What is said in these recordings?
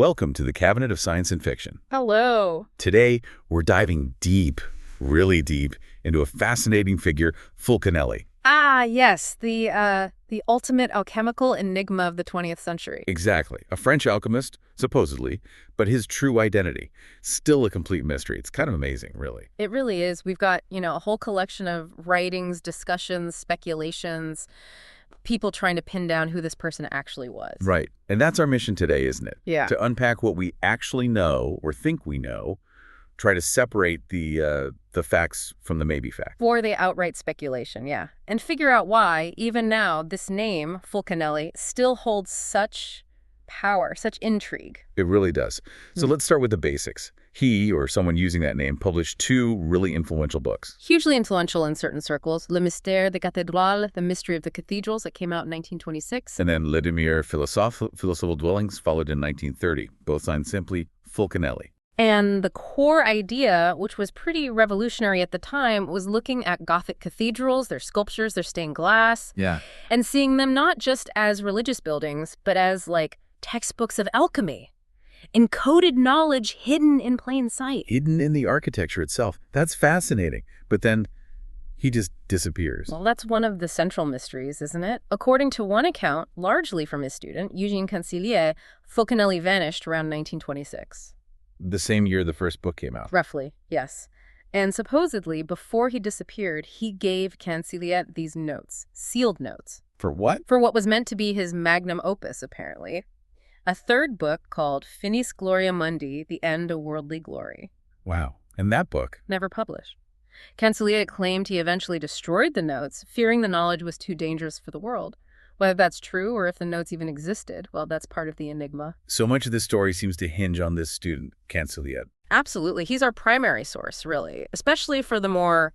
Welcome to the Cabinet of Science and Fiction. Hello. Today, we're diving deep, really deep, into a fascinating figure, Fulcanelli. Ah, yes, the ultimate alchemical enigma of the 20th century. Exactly. A French alchemist, supposedly, but his true identity, still a complete mystery. It's kind of amazing, really. It really is. We've got, a whole collection of writings, discussions, speculations, people trying to pin down who this person actually was. Right. And that's our mission today, isn't it? Yeah. To unpack what we actually know or think we know, try to separate the facts from the maybe facts. For the outright speculation, yeah. And figure out why, even now, this name, Fulcanelli, still holds such power, such intrigue. It really does. So let's start with the basics. He, or someone using that name, published two really influential books. Hugely influential in certain circles. Le Mystère des Cathédrales, The Mystery of the Cathedrals, that came out in 1926. And then Le Demure Philosophical Dwellings followed in 1930, both signed simply Fulcanelli. And the core idea, which was pretty revolutionary at the time, was looking at Gothic cathedrals, their sculptures, their stained glass, and seeing them not just as religious buildings, but as, textbooks of alchemy. Encoded knowledge hidden in plain sight. Hidden in the architecture itself. That's fascinating. But then he just disappears. Well, that's one of the central mysteries, isn't it? According to one account, largely from his student, Eugène Canseliet, Fulcanelli vanished around 1926. The same year the first book came out. Roughly, yes. And supposedly, before he disappeared, he gave Canseliet these notes, sealed notes. For what? For what was meant to be his magnum opus, apparently. A third book called Finis Gloria Mundi, The End of Worldly Glory. Wow. And that book? Never published. Canseliet claimed he eventually destroyed the notes, fearing the knowledge was too dangerous for the world. Whether that's true or if the notes even existed, well, that's part of the enigma. So much of this story seems to hinge on this student, Canseliet. Absolutely. He's our primary source, really, especially for the more,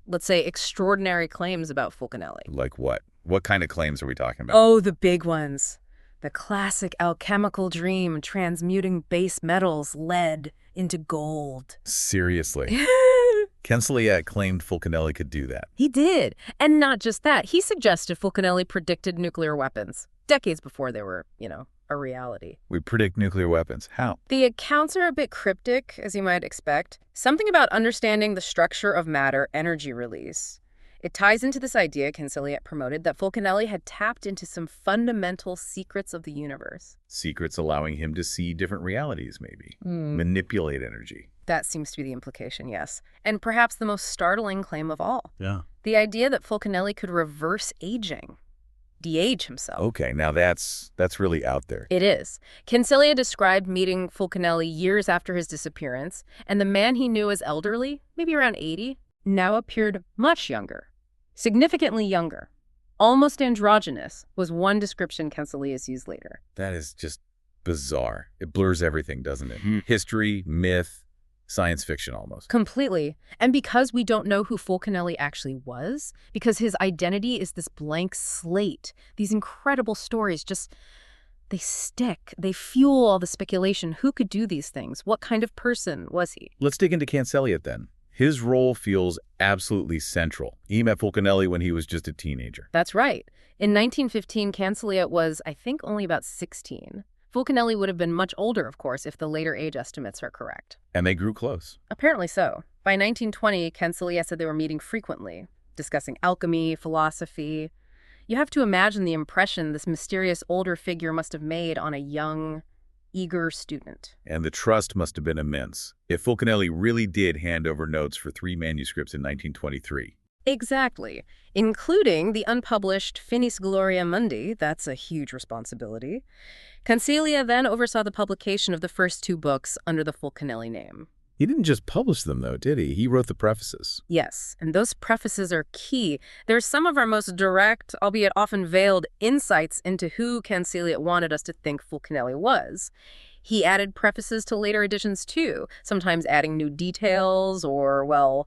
let's say, extraordinary claims about Fulcanelli. Like what? What kind of claims are we talking about? Oh, the big ones. The classic alchemical dream, transmuting base metals, lead, into gold. Seriously? Canseliet claimed Fulcanelli could do that. He did. And not just that. He suggested Fulcanelli predicted nuclear weapons, decades before they were, a reality. We predict nuclear weapons. How? The accounts are a bit cryptic, as you might expect. Something about understanding the structure of matter energy release. It ties into this idea Canseliet promoted that Fulcanelli had tapped into some fundamental secrets of the universe. Secrets allowing him to see different realities, maybe. Manipulate energy. That seems to be the implication, yes. And perhaps the most startling claim of all. Yeah. The idea that Fulcanelli could reverse aging. De-age himself. Okay, now that's really out there. It is. Canseliet described meeting Fulcanelli years after his disappearance, and the man he knew as elderly, maybe around 80, now appeared much younger. Significantly younger. Almost androgynous was one description Canseliet used later. That is just bizarre. It blurs everything, doesn't it? History, myth, science fiction almost. Completely. And because we don't know who Fulcanelli actually was, because his identity is this blank slate, these incredible stories they stick. They fuel all the speculation. Who could do these things? What kind of person was he? Let's dig into Canseliet then. His role feels absolutely central. He met Fulcanelli when he was just a teenager. That's right. In 1915, Canseliet was, I think, only about 16. Fulcanelli would have been much older, of course, if the later age estimates are correct. And they grew close. Apparently so. By 1920, Canseliet said they were meeting frequently, discussing alchemy, philosophy. You have to imagine the impression this mysterious older figure must have made on a young, eager student. And the trust must have been immense, if Fulcanelli really did hand over notes for 3 manuscripts in 1923. Exactly, including the unpublished Finis Gloria Mundi. That's a huge responsibility. Canseliet then oversaw the publication of the first 2 books under the Fulcanelli name. He didn't just publish them, though, did he? He wrote the prefaces. Yes, and those prefaces are key. They're some of our most direct, albeit often veiled, insights into who Canseliet wanted us to think Fulcanelli was. He added prefaces to later editions, too, sometimes adding new details or,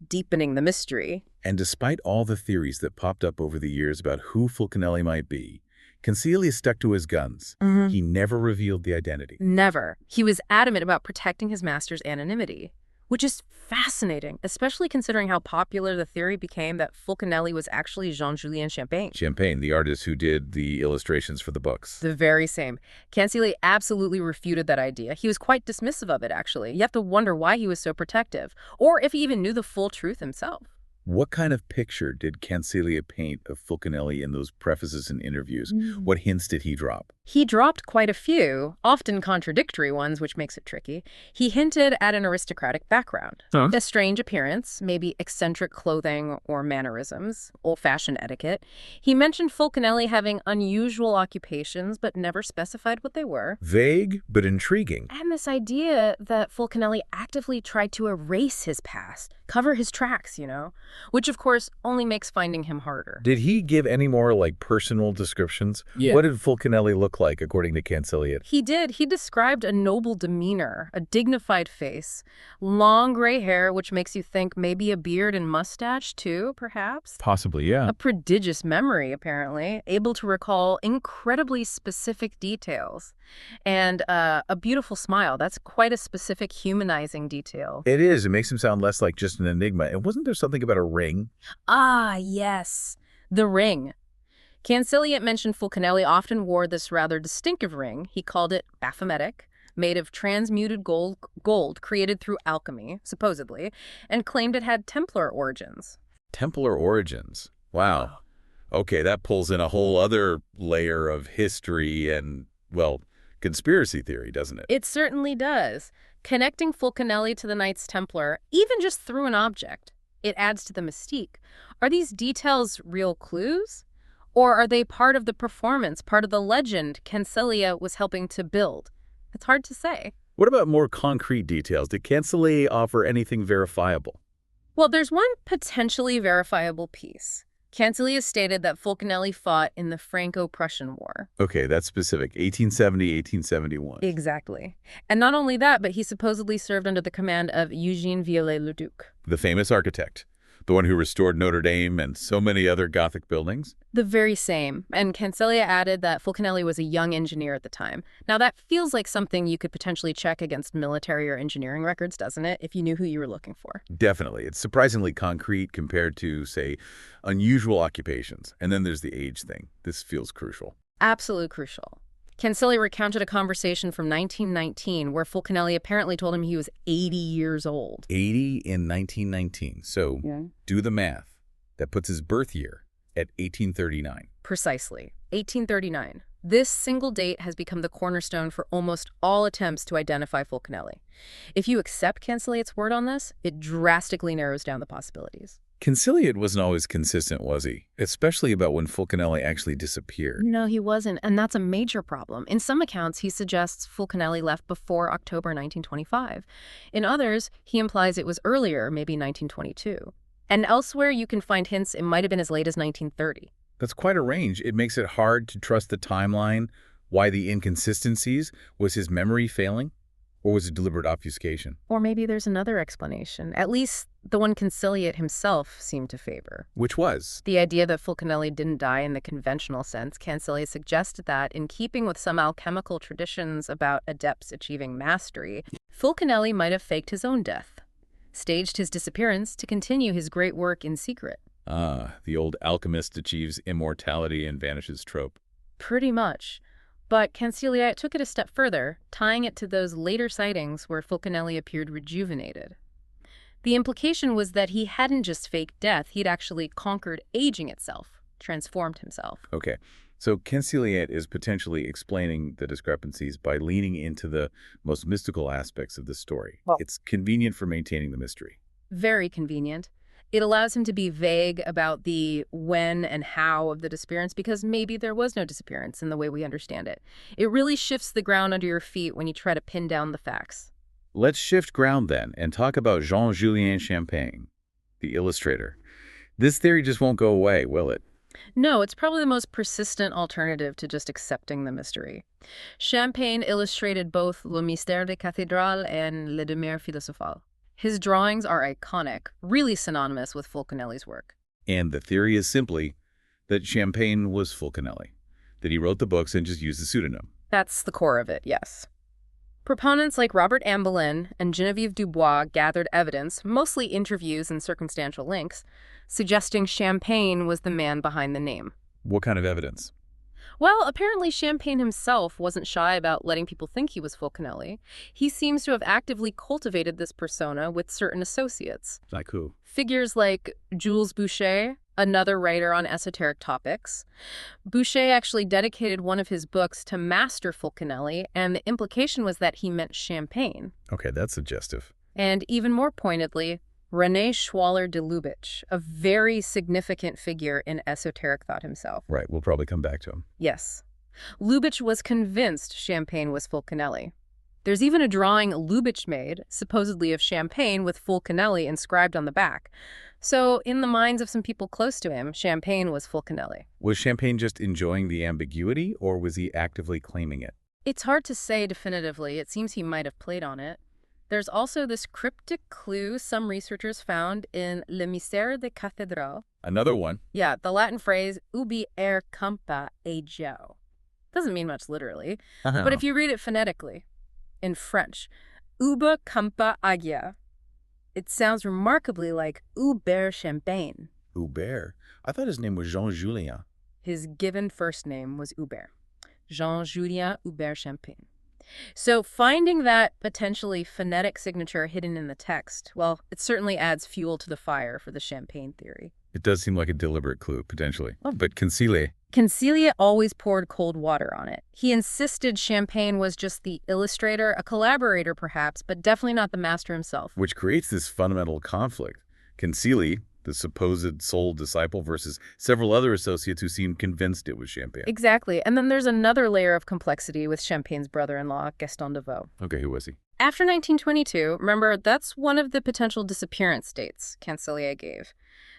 deepening the mystery. And despite all the theories that popped up over the years about who Fulcanelli might be, Canseliet stuck to his guns. He never revealed the identity. Never. He was adamant about protecting his master's anonymity, Which is fascinating, especially considering how popular the theory became that Fulcanelli was actually Jean-Julien Champagne. Champagne, the artist who did the illustrations for the books. The very same. Canseliet absolutely refuted that idea. He was quite dismissive of it, actually. You have to wonder why he was so protective, or if he even knew the full truth himself. What kind of picture did Canseliet paint of Fulcanelli in those prefaces and interviews? What hints did he drop? He dropped quite a few, often contradictory ones, which makes it tricky. He hinted at an aristocratic background, a strange appearance, maybe eccentric clothing or mannerisms, old-fashioned etiquette. He mentioned Fulcanelli having unusual occupations, but never specified what they were. Vague, but intriguing. And this idea that Fulcanelli actively tried to erase his past, cover his tracks, which of course only makes finding him harder. Did he give any more, personal descriptions? Yeah. What did Fulcanelli look like, according to Canseliet? He did. He described a noble demeanor, a dignified face, long gray hair, which makes you think maybe a beard and mustache too, perhaps. Possibly, yeah. A prodigious memory, apparently, able to recall incredibly specific details. And a beautiful smile. That's quite a specific humanizing detail. It is. It makes him sound less like just an enigma. And wasn't there something about a ring? Ah, yes. The ring. Canseliet mentioned Fulcanelli often wore this rather distinctive ring. He called it Baphometic, made of transmuted gold created through alchemy, supposedly, and claimed it had Templar origins. Templar origins. Wow. Okay, that pulls in a whole other layer of history and, conspiracy theory, doesn't it? It certainly does. Connecting Fulcanelli to the Knights Templar, even just through an object, it adds to the mystique. Are these details real clues? Or are they part of the performance, part of the legend Canseliet was helping to build? It's hard to say. What about more concrete details? Did Canseliet offer anything verifiable? Well, there's one potentially verifiable piece. Canseliet stated that Fulcanelli fought in the Franco-Prussian War. Okay, that's specific. 1870, 1871. Exactly. And not only that, but he supposedly served under the command of Eugène Viollet-le-Duc. The famous architect. The one who restored Notre Dame and so many other Gothic buildings? The very same. And Canseliet added that Fulcanelli was a young engineer at the time. Now, that feels like something you could potentially check against military or engineering records, doesn't it, if you knew who you were looking for? Definitely. It's surprisingly concrete compared to, say, unusual occupations. And then there's the age thing. This feels crucial. Absolutely crucial. Canseliet recounted a conversation from 1919 where Fulcanelli apparently told him he was 80 years old. 80 in 1919. So do the math. That puts his birth year at 1839. Precisely. 1839. This single date has become the cornerstone for almost all attempts to identify Fulcanelli. If you accept Canseliet's word on this, it drastically narrows down the possibilities. Canseliet wasn't always consistent, was he? Especially about when Fulcanelli actually disappeared. No, he wasn't, and that's a major problem. In some accounts, he suggests Fulcanelli left before October 1925. In others, he implies it was earlier, maybe 1922. And elsewhere, you can find hints it might have been as late as 1930. That's quite a range. It makes it hard to trust the timeline. Why the inconsistencies? Was his memory failing? Or was it deliberate obfuscation? Or maybe there's another explanation, at least the one Canseliet himself seemed to favor. Which was? The idea that Fulcanelli didn't die in the conventional sense. Canseliet suggested that, in keeping with some alchemical traditions about adepts achieving mastery, Fulcanelli might have faked his own death, staged his disappearance to continue his great work in secret. Ah, the old alchemist achieves immortality and vanishes trope. Pretty much. But Canseliet took it a step further, tying it to those later sightings where Fulcanelli appeared rejuvenated. The implication was that he hadn't just faked death, he'd actually conquered aging itself, transformed himself. Okay, so Canseliet is potentially explaining the discrepancies by leaning into the most mystical aspects of the story. Well, it's convenient for maintaining the mystery. Very convenient. It allows him to be vague about the when and how of the disappearance because maybe there was no disappearance in the way we understand it. It really shifts the ground under your feet when you try to pin down the facts. Let's shift ground then and talk about Jean-Julien Champagne, the illustrator. This theory just won't go away, will it? No, it's probably the most persistent alternative to just accepting the mystery. Champagne illustrated both Le Mystère des Cathédrales and Le Demeure Philosophale. His drawings are iconic, really synonymous with Fulcanelli's work. And the theory is simply that Champagne was Fulcanelli, that he wrote the books and just used the pseudonym. That's the core of it, yes. Proponents like Robert Anne Boleyn and Geneviève Dubois gathered evidence, mostly interviews and circumstantial links, suggesting Champagne was the man behind the name. What kind of evidence? Well, apparently Champagne himself wasn't shy about letting people think he was Fulcanelli. He seems to have actively cultivated this persona with certain associates. Like who? Figures like Jules Boucher, another writer on esoteric topics. Boucher actually dedicated one of his books to Master Fulcanelli, and the implication was that he meant Champagne. Okay, that's suggestive. And even more pointedly, René Schwaller de Lubitsch, a very significant figure in esoteric thought himself. Right, we'll probably come back to him. Yes. Lubitsch was convinced Champagne was Fulcanelli. There's even a drawing Lubitsch made, supposedly of Champagne with Fulcanelli inscribed on the back. So, in the minds of some people close to him, Champagne was Fulcanelli. Was Champagne just enjoying the ambiguity, or was he actively claiming it? It's hard to say definitively. It seems he might have played on it. There's also this cryptic clue some researchers found in Le Mystère des Cathédrales. Another one. Yeah, the Latin phrase ubi er campa agio. Doesn't mean much literally, but if you read it phonetically, in French, ubi campa agia, it sounds remarkably like Hubert Champagne. Hubert? I thought his name was Jean-Julien. His given first name was Hubert. Jean-Julien Hubert Champagne. So finding that potentially phonetic signature hidden in the text, well, it certainly adds fuel to the fire for the Champagne theory. It does seem like a deliberate clue, potentially. Oh, but Canseliet. Canseliet always poured cold water on it. He insisted Champagne was just the illustrator, a collaborator perhaps, but definitely not the master himself. Which creates this fundamental conflict. Canseliet, the supposed sole disciple, versus several other associates who seemed convinced it was Champagne. Exactly. And then there's another layer of complexity with Champagne's brother-in-law, Gaston de Vaux. Okay, who was he? After 1922, remember, that's one of the potential disappearance dates Canseliet gave.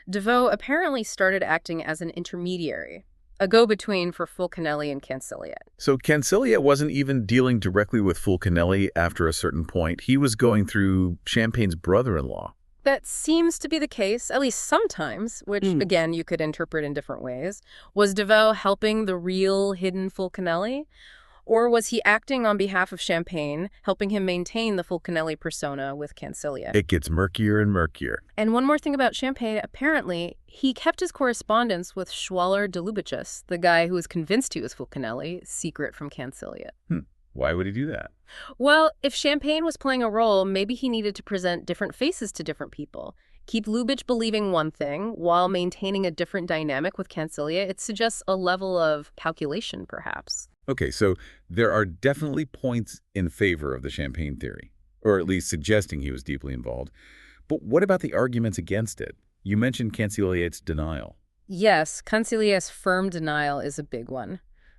De Vaux apparently started acting as an intermediary, a go-between for Fulcanelli and Canseliet. So Canseliet wasn't even dealing directly with Fulcanelli after a certain point. He was going through Champagne's brother-in-law. That seems to be the case, at least sometimes, which, again, you could interpret in different ways. Was De Vaux helping the real hidden Fulcanelli? Or was he acting on behalf of Champagne, helping him maintain the Fulcanelli persona with Canseliet? It gets murkier and murkier. And one more thing about Champagne, apparently, he kept his correspondence with Schwaller de Lubitsch, the guy who was convinced he was Fulcanelli, secret from Canseliet. Why would he do that? Well, if Champagne was playing a role, maybe he needed to present different faces to different people. Keep Lubitsch believing one thing while maintaining a different dynamic with Canseliet. It suggests a level of calculation, perhaps. Okay, so there are definitely points in favor of the Champagne theory, or at least suggesting he was deeply involved. But what about the arguments against it? You mentioned Canseliet's denial. Yes, Canseliet's firm denial is a big one.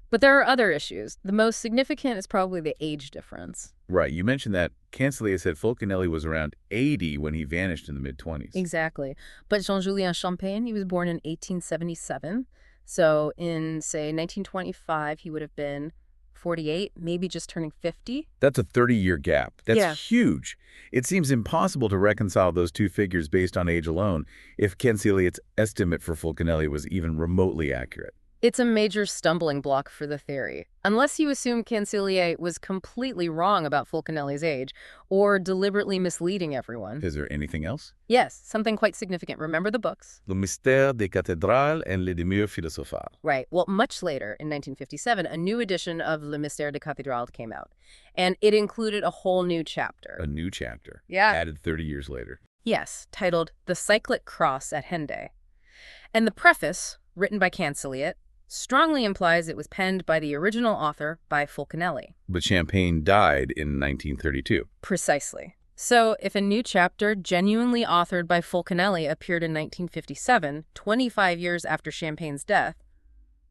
But there are other issues. The most significant is probably the age difference. Right. You mentioned that Canseliet said Fulcanelli was around 80 when he vanished in the mid-20s. Exactly. But Jean-Julien Champagne, he was born in 1877. So in, say, 1925, he would have been 48, maybe just turning 50. That's a 30-year gap. That's huge. It seems impossible to reconcile those two figures based on age alone if Canseliet's estimate for Fulcanelli was even remotely accurate. It's a major stumbling block for the theory. Unless you assume Canseliet was completely wrong about Fulcanelli's age or deliberately misleading everyone. Is there anything else? Yes, something quite significant. Remember the books? Le Mystère des Cathédrales and Les Demeures Philosophales. Right. Well, much later, in 1957, a new edition of Le Mystère des Cathédrales came out. And it included a whole new chapter. A new chapter. Yeah. Added 30 years later. Yes, titled The Cyclic Cross at Hendaye. And the preface, written by Canseliet, strongly implies it was penned by the original author, by Fulcanelli. But Champagne died in 1932. Precisely. So if a new chapter genuinely authored by Fulcanelli appeared in 1957, 25 years after Champagne's death,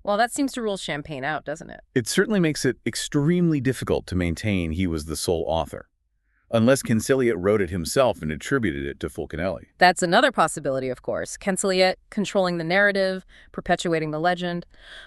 well, that seems to rule Champagne out, doesn't it? It certainly makes it extremely difficult to maintain he was the sole author, unless Canseliet wrote it himself and attributed it to Fulcanelli. That's another possibility, of course. Canseliet controlling the narrative, perpetuating the legend.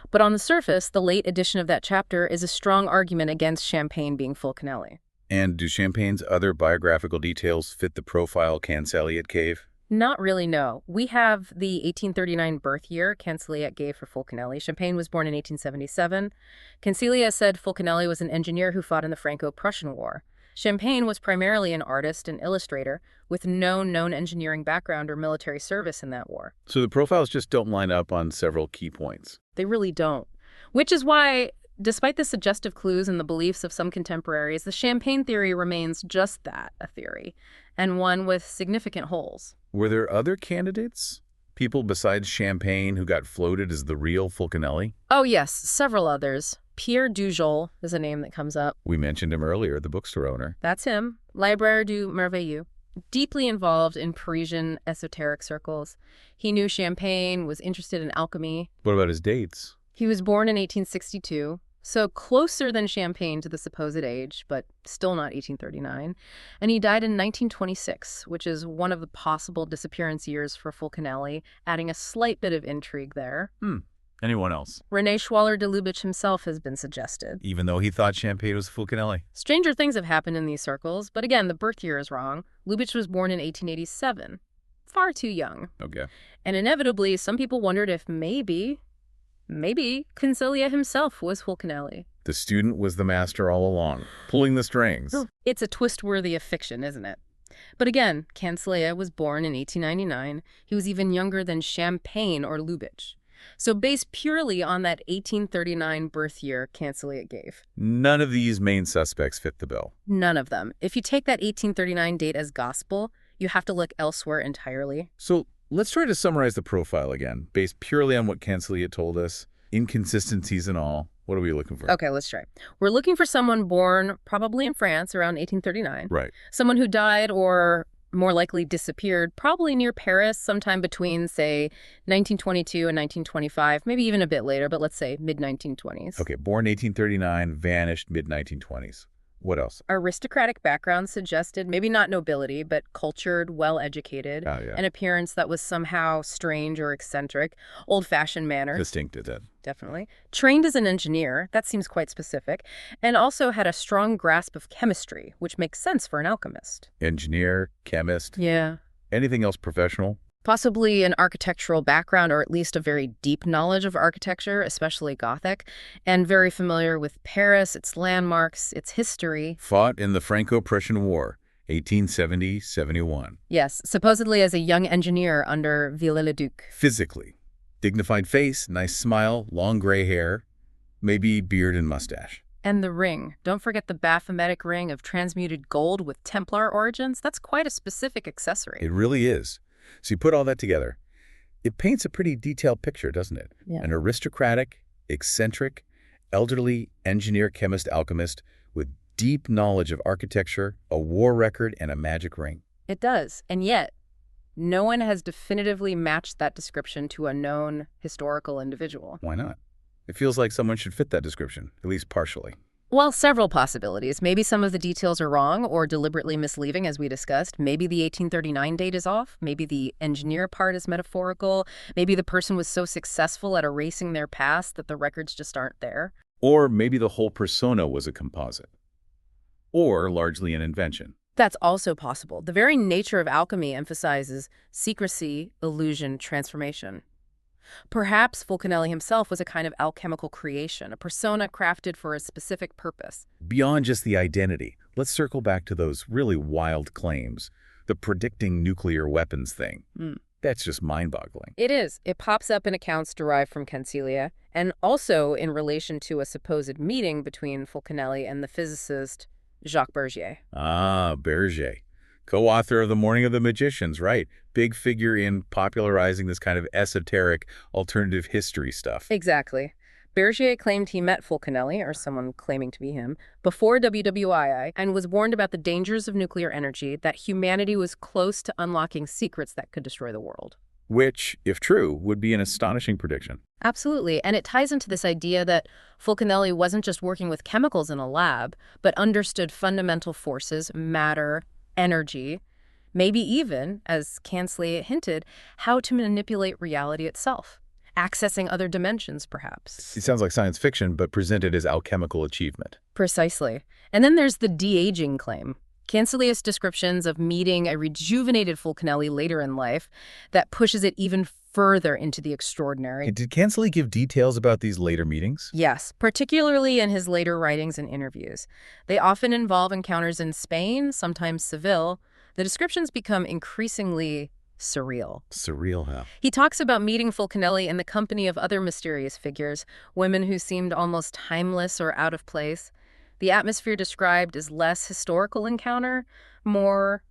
But on the surface, the late edition of that chapter is a strong argument against Champagne being Fulcanelli. And do Champagne's other biographical details fit the profile Canseliet gave? Not really, no. We have the 1839 birth year Canseliet gave for Fulcanelli. Champagne was born in 1877. Canseliet said Fulcanelli was an engineer who fought in the Franco-Prussian War. Champagne was primarily an artist and illustrator with no known engineering background or military service in that war. So the profiles just don't line up on several key points. They really don't. Which is why, despite the suggestive clues and the beliefs of some contemporaries, the Champagne theory remains just that, a theory, and one with significant holes. Were there other candidates? People besides Champagne who got floated as the real Fulcanelli? Oh yes, several others. Pierre Dujol is a name that comes up. We mentioned him earlier, the bookstore owner. That's him. Libraire du Merveilleux. Deeply involved in Parisian esoteric circles. He knew Champagne, was interested in alchemy. What about his dates? He was born in 1862, so closer than Champagne to the supposed age, but still not 1839. And he died in 1926, which is one of the possible disappearance years for Fulcanelli, adding a slight bit of intrigue there. Anyone else? René Schwaller de Lubitsch himself has been suggested. Even though he thought Champagne was Fulcanelli. Stranger things have happened in these circles, but again, the birth year is wrong. Lubitsch was born in 1887. Far too young. Okay. And inevitably, some people wondered if maybe Canseliet himself was Fulcanelli. The student was the master all along, pulling the strings. It's a twist worthy of fiction, isn't it? But again, Canseliet was born in 1899. He was even younger than Champagne or Lubitsch. So based purely on that 1839 birth year Canseliet gave. None of these main suspects fit the bill. None of them. If you take that 1839 date as gospel, you have to look elsewhere entirely. So let's try to summarize the profile again, based purely on what Canseliet told us, inconsistencies and all. What are we looking for? Okay, let's try. We're looking for someone born probably in France around 1839. Right. Someone who died or more likely disappeared probably near Paris sometime between, say, 1922 and 1925, maybe even a bit later, but let's say mid-1920s. Okay, born 1839, vanished mid-1920s. What else? Aristocratic background suggested maybe not nobility, but cultured, well-educated, an appearance that was somehow strange or eccentric, old-fashioned manner. Distinctive, then. Definitely. Trained as an engineer, that seems quite specific, and also had a strong grasp of chemistry, which makes sense for an alchemist. Engineer, chemist. Yeah. Anything else professional? Possibly an architectural background, or at least a very deep knowledge of architecture, especially Gothic, and very familiar with Paris, its landmarks, its history. Fought in the Franco-Prussian War, 1870-71. Yes, supposedly as a young engineer under Viollet-le-Duc. Physically. Dignified face, nice smile, long gray hair, maybe beard and mustache. And the ring. Don't forget the Baphometic ring of transmuted gold with Templar origins. That's quite a specific accessory. It really is. So you put all that together, it paints a pretty detailed picture, doesn't it? Yeah. An aristocratic, eccentric, elderly engineer, chemist, alchemist with deep knowledge of architecture, a war record, and a magic ring. It does. And yet, no one has definitively matched that description to a known historical individual. Why not? It feels like someone should fit that description, at least partially. Well, several possibilities. Maybe some of the details are wrong or deliberately misleading, as we discussed. Maybe the 1839 date is off. Maybe the engineer part is metaphorical. Maybe the person was so successful at erasing their past that the records just aren't there. Or maybe the whole persona was a composite. Or largely an invention. That's also possible. The very nature of alchemy emphasizes secrecy, illusion, transformation. Perhaps Fulcanelli himself was a kind of alchemical creation, a persona crafted for a specific purpose. Beyond just the identity, let's circle back to those really wild claims. The predicting nuclear weapons thing. That's just mind-boggling. It is. It pops up in accounts derived from Canseliet, and also in relation to a supposed meeting between Fulcanelli and the physicist Jacques Bergier. Ah, Bergier. Co-author of The Morning of the Magicians, right? Big figure in popularizing this kind of esoteric alternative history stuff. Exactly. Bergier claimed he met Fulcanelli, or someone claiming to be him, before WWII and was warned about the dangers of nuclear energy, that humanity was close to unlocking secrets that could destroy the world. Which, if true, would be an astonishing prediction. Absolutely. And it ties into this idea that Fulcanelli wasn't just working with chemicals in a lab, but understood fundamental forces, matter, energy, maybe even, as Canseliet hinted, how to manipulate reality itself, accessing other dimensions, perhaps. It sounds like science fiction, but presented as alchemical achievement. Precisely. And then there's the de-aging claim. Canseliet's descriptions of meeting a rejuvenated Fulcanelli later in life that pushes it even further into the extraordinary. Did Canseliet give details about these later meetings? Yes, particularly in his later writings and interviews. They often involve encounters in Spain, sometimes Seville. The descriptions become increasingly surreal. Surreal, how? He talks about meeting Fulcanelli in the company of other mysterious figures, women who seemed almost timeless or out of place. The atmosphere described is less historical encounter, more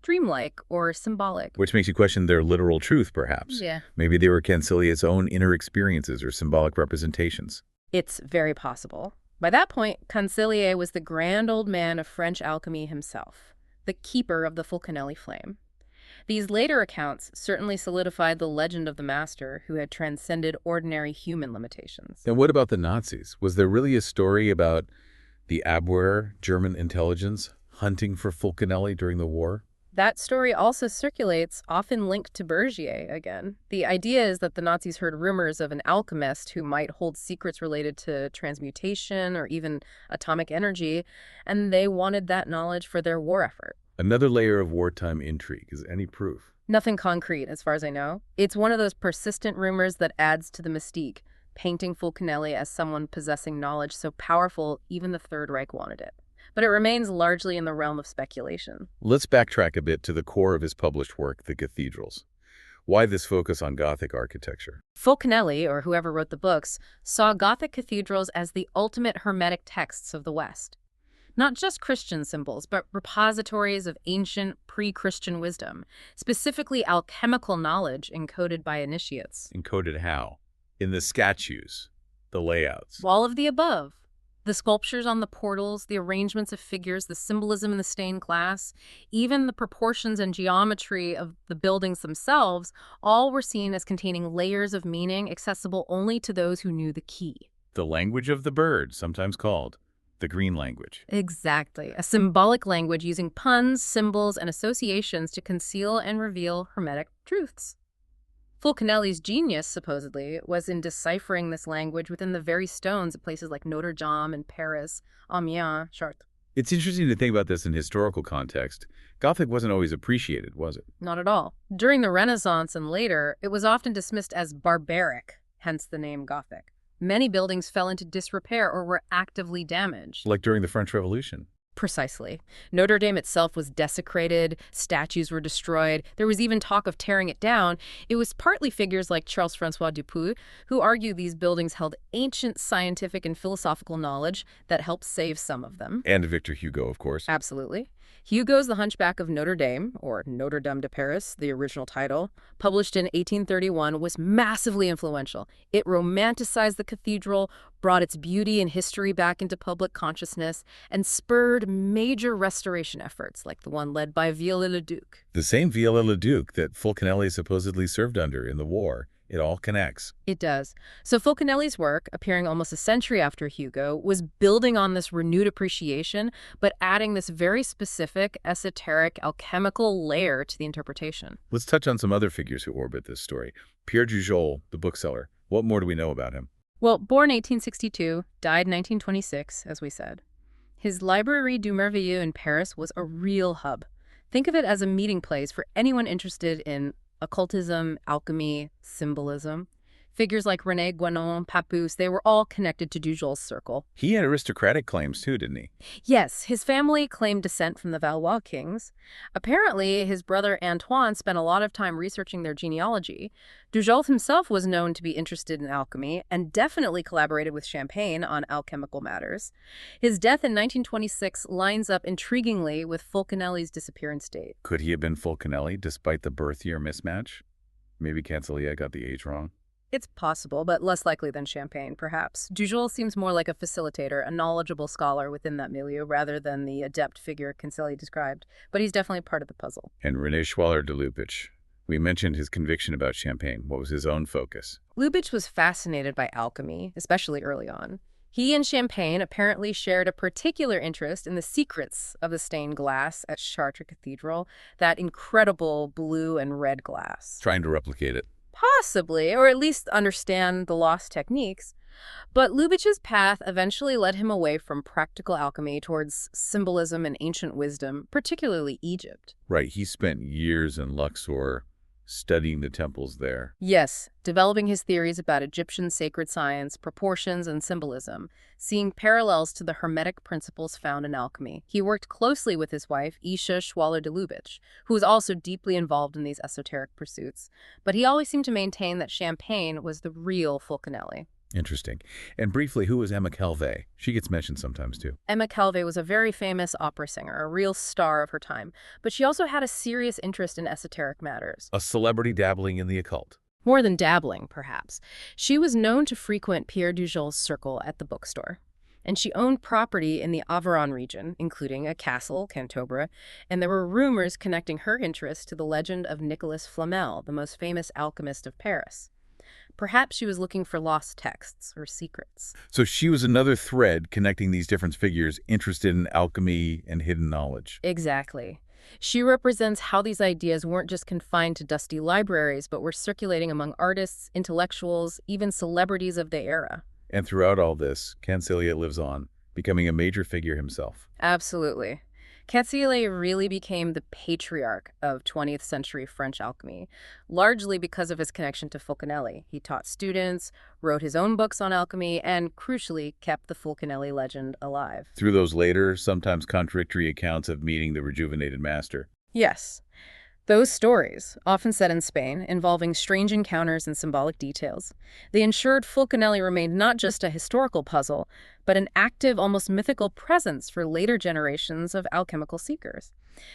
dreamlike or symbolic. Which makes you question their literal truth, perhaps. Yeah. Maybe they were Canseliet's own inner experiences or symbolic representations. It's very possible. By that point, Canseliet was the grand old man of French alchemy himself, the keeper of the Fulcanelli flame. These later accounts certainly solidified the legend of the master who had transcended ordinary human limitations. And what about the Nazis? Was there really a story about the Abwehr, German intelligence, hunting for Fulcanelli during the war? That story also circulates, often linked to Bergier again. The idea is that the Nazis heard rumors of an alchemist who might hold secrets related to transmutation or even atomic energy, and they wanted that knowledge for their war effort. Another layer of wartime intrigue. Is any proof? Nothing concrete, as far as I know. It's one of those persistent rumors that adds to the mystique, painting Fulcanelli as someone possessing knowledge so powerful even the Third Reich wanted it. But it remains largely in the realm of speculation. Let's backtrack a bit to the core of his published work, The Cathedrales. Why this focus on Gothic architecture? Fulcanelli, or whoever wrote the books, saw Gothic cathedrals as the ultimate hermetic texts of the West. Not just Christian symbols, but repositories of ancient pre-Christian wisdom, specifically alchemical knowledge encoded by initiates. Encoded how? In the statues, the layouts. All of the above. The sculptures on the portals, the arrangements of figures, the symbolism in the stained glass, even the proportions and geometry of the buildings themselves, all were seen as containing layers of meaning accessible only to those who knew the key. The language of the bird, sometimes called the green language. Exactly. A symbolic language using puns, symbols, and associations to conceal and reveal hermetic truths. Fulcanelli's genius, supposedly, was in deciphering this language within the very stones at places like Notre Dame in Paris, Amiens, Chartres. It's interesting to think about this in historical context. Gothic wasn't always appreciated, was it? Not at all. During the Renaissance and later, it was often dismissed as barbaric, hence the name Gothic. Many buildings fell into disrepair or were actively damaged. Like during the French Revolution. Precisely. Notre Dame itself was desecrated, statues were destroyed, there was even talk of tearing it down. It was partly figures like Charles-François Dupuy who argued these buildings held ancient scientific and philosophical knowledge that helped save some of them. And Victor Hugo, of course. Absolutely. Hugo's The Hunchback of Notre Dame, or Notre Dame de Paris, the original title, published in 1831, was massively influential. It romanticized the cathedral, brought its beauty and history back into public consciousness, and spurred major restoration efforts, like the one led by Viollet-le-Duc. The same Viollet-le-Duc that Fulcanelli supposedly served under in the war. It all connects. It does. So Fulcanelli's work, appearing almost a century after Hugo, was building on this renewed appreciation, but adding this very specific, esoteric, alchemical layer to the interpretation. Let's touch on some other figures who orbit this story. Pierre Jujol, the bookseller. What more do we know about him? Well, born 1862, died 1926, as we said. His Librairie du Merveilleux in Paris was a real hub. Think of it as a meeting place for anyone interested in occultism, alchemy, symbolism. Figures like René Guénon, Papoose, they were all connected to Jujol's circle. He had aristocratic claims too, didn't he? Yes, his family claimed descent from the Valois kings. Apparently, his brother Antoine spent a lot of time researching their genealogy. Jujol himself was known to be interested in alchemy and definitely collaborated with Champagne on alchemical matters. His death in 1926 lines up intriguingly with Fulcanelli's disappearance date. Could he have been Fulcanelli despite the birth year mismatch? Maybe Canseliet got the age wrong. It's possible, but less likely than Champagne, perhaps. Jujol seems more like a facilitator, a knowledgeable scholar within that milieu, rather than the adept figure Canseliet described. But he's definitely part of the puzzle. And René Schwaller de Lubitsch. We mentioned his conviction about Champagne. What was his own focus? Lubitsch was fascinated by alchemy, especially early on. He and Champagne apparently shared a particular interest in the secrets of the stained glass at Chartres Cathedral, that incredible blue and red glass. Trying to replicate it. Possibly, or at least understand the lost techniques. But Lubitsch's path eventually led him away from practical alchemy towards symbolism and ancient wisdom, particularly Egypt. Right, he spent years in Luxor studying the temples there. Yes, developing his theories about Egyptian sacred science, proportions, and symbolism, seeing parallels to the Hermetic principles found in alchemy. He worked closely with his wife, Isha Schwaller de Lubitsch, who was also deeply involved in these esoteric pursuits. But he always seemed to maintain that Champagne was the real Fulcanelli. Interesting. And briefly, who was Emma Calvé? She gets mentioned sometimes, too. Emma Calvé was a very famous opera singer, a real star of her time, but she also had a serious interest in esoteric matters. A celebrity dabbling in the occult. More than dabbling, perhaps. She was known to frequent Pierre Dujal's circle at the bookstore. And she owned property in the Aveyron region, including a castle, Cantobre, and there were rumors connecting her interest to the legend of Nicolas Flamel, the most famous alchemist of Paris. Perhaps she was looking for lost texts or secrets. So she was another thread connecting these different figures interested in alchemy and hidden knowledge. Exactly. She represents how these ideas weren't just confined to dusty libraries, but were circulating among artists, intellectuals, even celebrities of the era. And throughout all this, Canseliet lives on, becoming a major figure himself. Absolutely. Canseliet really became the patriarch of 20th century French alchemy, largely because of his connection to Fulcanelli. He taught students, wrote his own books on alchemy, and crucially kept the Fulcanelli legend alive. Through those later, sometimes contradictory accounts of meeting the rejuvenated master. Yes. Those stories, often set in Spain, involving strange encounters and symbolic details, they ensured Fulcanelli remained not just a historical puzzle, but an active, almost mythical presence for later generations of alchemical seekers.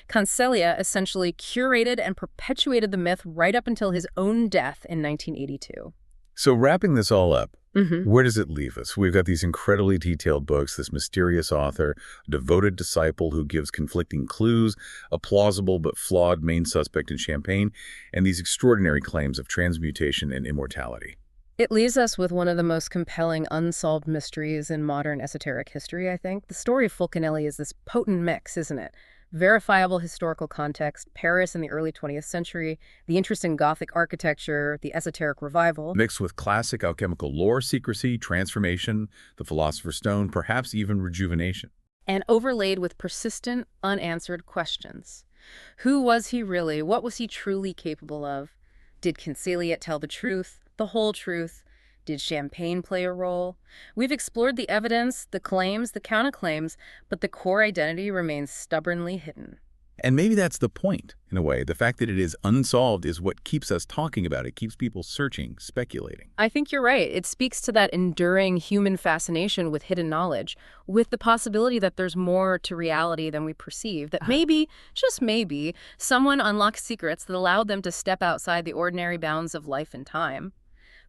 Canseliet essentially curated and perpetuated the myth right up until his own death in 1982. So wrapping this all up, where does it leave us? We've got these incredibly detailed books, this mysterious author, a devoted disciple who gives conflicting clues, a plausible but flawed main suspect in Champagne, and these extraordinary claims of transmutation and immortality. It leaves us with one of the most compelling unsolved mysteries in modern esoteric history, I think. The story of Fulcanelli is this potent mix, isn't it? Verifiable historical context, Paris in the early 20th century, the interest in Gothic architecture, the esoteric revival. Mixed with classic alchemical lore, secrecy, transformation, the philosopher's stone, perhaps even rejuvenation. And overlaid with persistent, unanswered questions. Who was he really? What was he truly capable of? Did Canseliet tell the truth, the whole truth? Did Champagne play a role? We've explored the evidence, the claims, the counterclaims, but the core identity remains stubbornly hidden. And maybe that's the point, in a way. The fact that it is unsolved is what keeps us talking about it, keeps people searching, speculating. I think you're right. It speaks to that enduring human fascination with hidden knowledge, with the possibility that there's more to reality than we perceive, that maybe, just maybe, someone unlocked secrets that allowed them to step outside the ordinary bounds of life and time.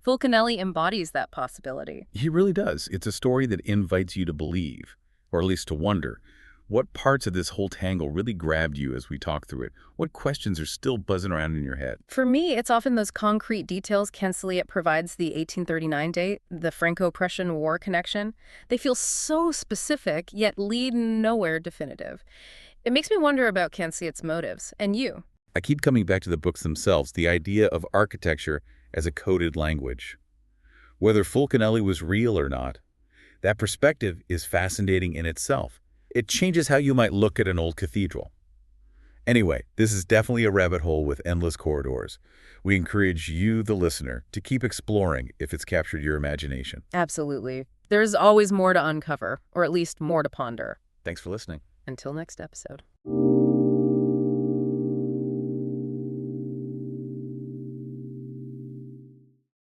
Fulcanelli embodies that possibility. He really does. It's a story that invites you to believe, or at least to wonder. What parts of this whole tangle really grabbed you as we talk through it? What questions are still buzzing around in your head? For me, it's often those concrete details Canseliet provides, the 1839 date, the Franco-Prussian War connection. They feel so specific, yet lead nowhere definitive. It makes me wonder about Canseliet's motives. And you? I keep coming back to the books themselves, the idea of architecture as a coded language. Whether Fulcanelli was real or not, that perspective is fascinating in itself. It changes how you might look at an old cathedral. Anyway, this is definitely a rabbit hole with endless corridors. We encourage you, the listener, to keep exploring if it's captured your imagination. Absolutely. There's always more to uncover, or at least more to ponder. Thanks for listening. Until next episode.